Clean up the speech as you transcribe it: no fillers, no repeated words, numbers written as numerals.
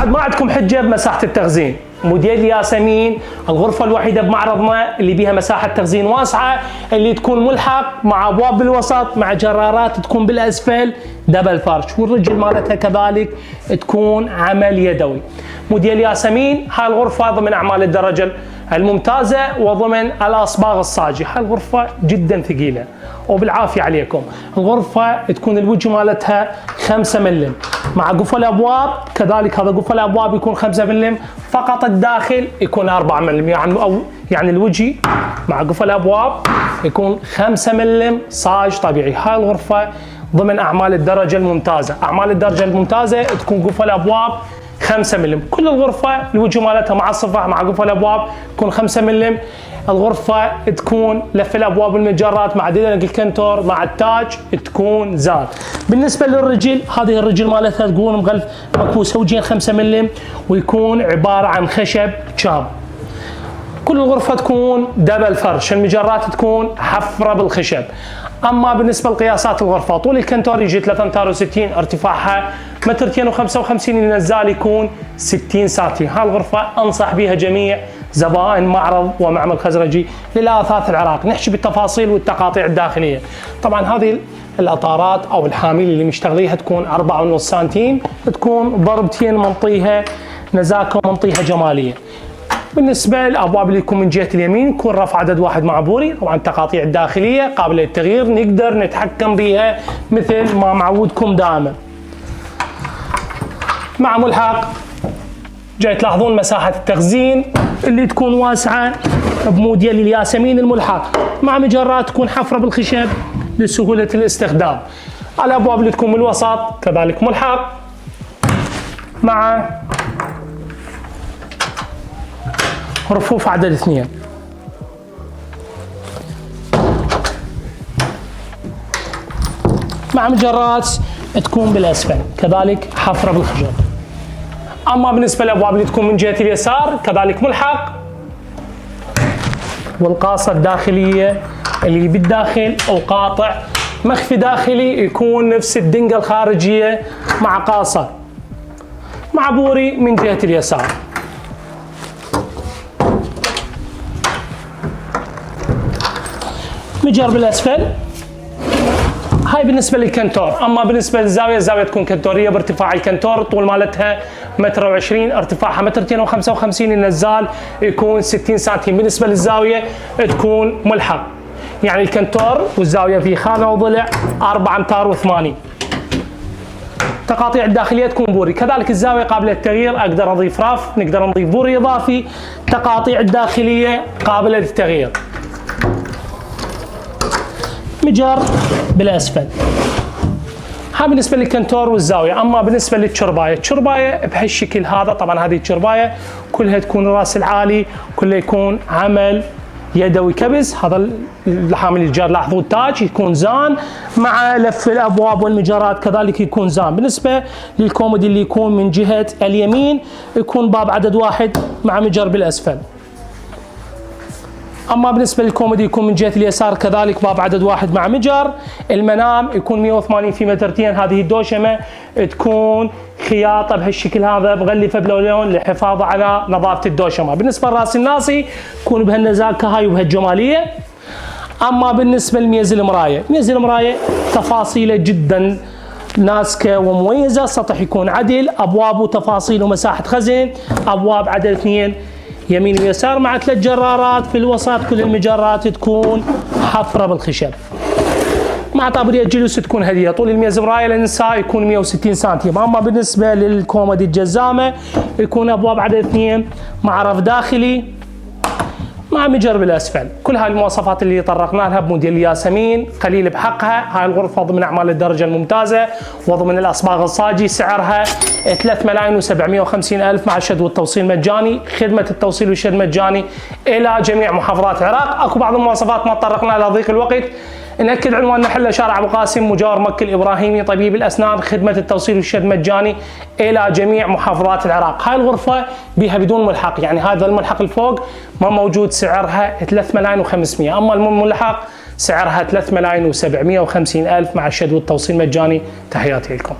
بعد ما عندكم حجه بمساحه التخزين. موديل ياسمين الغرفه الوحيده بمعرضنا اللي بيها مساحه تخزين واسعه، اللي تكون ملحق مع ابواب بالوسط مع جرارات تكون بالاسفل دبل فرش، والرجل مالتها كذلك تكون عمل يدوي. موديل ياسمين هاي الغرفه ضمن اعمال الدرجه الممتازه وضمن الاصباغ الصاجي. هاي الغرفه جدا ثقيله وبالعافيه عليكم. الغرفه تكون الوجه مالتها 5 ملم مع قفل ابواب، كذلك هذا قفل ابواب يكون 5 ملم فقط، الداخل يكون 4 ملم، يعني الوجه مع قفل ابواب يكون 5 ملم صاج طبيعي. هاي الغرفه ضمن اعمال الدرجه الممتازه. اعمال الدرجه الممتازه تكون قفل ابواب 5 ملم، كل الغرفه الوجه مالتها مع الصفح مع قفل ابواب يكون 5 ملم. الغرفه تكون لف الابواب المجرات مع ديدنج الكنتور مع التاج تكون زاد. بالنسبه للرجل، هذه الرجل مالتها تكون مغلف مكبوسه وجهين 5 ملم ويكون عباره عن خشب شاب. كل الغرفه تكون دبل فرش، المجرات تكون حفره بالخشب. اما بالنسبه لقياسات الغرفه، طول الكنتور يجي 3 امتار و60، ارتفاعها مترتين و55، النزال يكون 60 سنتي. هاي الغرفه انصح بها جميع زبائن معرض ومعمل خزرجي للاثاث العراق. نحكي بالتفاصيل والتقاطيع الداخليه. طبعا هذه الاطارات او الحاميل اللي مشتغليها تكون 4.5 سنتيم، تكون ضربتين منطيها نزاكه ومنطيها جماليه. بالنسبه للابواب اللي يكون من جهه اليمين يكون رفع عدد واحد مع بوري. طبعا التقاطيع الداخليه قابله للتغيير، نقدر نتحكم بها مثل ما معودكم دائما. مع ملحق جاي تلاحظون مساحه التخزين اللي تكون واسعه بموديل الياسمين الملحق، مع مجرات تكون حفره بالخشب لسهوله الاستخدام. الابواب اللي تكون بالوسط كذلك ملحق مع رفوف عدد 2. مع مجرات تكون بالاسفل كذلك حفره بالخشب. اما بالنسبه للابواب اللي تكون من جهه اليسار كذلك ملحق، والقاصه الداخليه اللي بالداخل وقاطع مخفي داخلي يكون نفس الدنقه الخارجيه مع قاصه مع بوري من جهه اليسار. مجر بالاسفل. هاي بالنسبه للكنتور. اما بالنسبه للزاويه، الزاويه تكون كنتوريه بارتفاع الكنتور، طول مالتها 1.20 متر، ارتفاعها 2.55 متر، النزال يكون 60 سنتيم. بالنسبه للزاويه تكون ملحق، يعني الكنتور والزاويه في خانه وضلع 4 امتار و80. التقاطيع الداخليه تكون بوري، كذلك الزاويه قابله للتغيير، اقدر اضيف رف، نقدر نضيف بوري اضافي. التقاطيع الداخليه قابله للتغيير. مجر بالاسفل. هذا بالنسبه للكنتور والزاويه. اما بالنسبه للشربايه، الشربايه بهالشكل هذا. طبعا هذه الشربايه كلها تكون الراس العالي، كلها يكون عمل يدوي كبس. هذا الحامل الجار لاحظوا التاج يكون زان مع لف الابواب والمجرات كذلك يكون زان. بالنسبه للكومودي اللي يكون من جهه اليمين يكون باب عدد واحد مع مجر بالاسفل. اما بالنسبه للكومودي يكون من جهه اليسار كذلك باب عدد واحد مع مجر. المنام يكون 180 في مترتين. هذه الدوشمه تكون خياطه بهالشكل هذا مغلفه بلون للحفاظ على نظافه الدوشمه. بالنسبه لراس الناصي يكون بهالنزاكه هاي وبهالجماليه. اما بالنسبه لميز المرايه، ميز المرايه تفاصيله جدا ناسكه ومميزه. السطح يكون عدل، ابواب وتفاصيل ومساحه خزن، ابواب عدد 2 يمين ويسار مع 3 جرارات في الوسط. كل المجرات تكون حفره بالخشب مع طابريه جلوس تكون هديه. طول الميز مرايه للنساء يكون 160 سنتيم. اما بالنسبه للكومودي الجزامه يكون ابواب عدد 2 مع رف داخلي مع مجر بالاسفل. كل هاي المواصفات اللي طرقنا لها بموديل ياسمين قليل بحقها. هاي الغرفه ضمن اعمال الدرجه الممتازه وضمن الاصباغ الصاجي، سعرها 3,750,000 مع الشد والتوصيل مجاني. خدمه التوصيل والشد مجاني الى جميع محافظات العراق. اكو بعض المواصفات ما تطرقنا لها ضيق الوقت. نأكد عنواننا حله شارع ابو قاسم مجاور مكة الابراهيمي، طبيب الاسنان، خدمه التوصيل والشد مجاني الى جميع محافظات العراق. هاي الغرفه بها بدون ملحق، يعني هذا الملحق الفوق ما موجود، سعرها 3,500,000. اما الملحق سعرها 3,750,000 مع الشد والتوصيل مجاني. تحياتي لكم.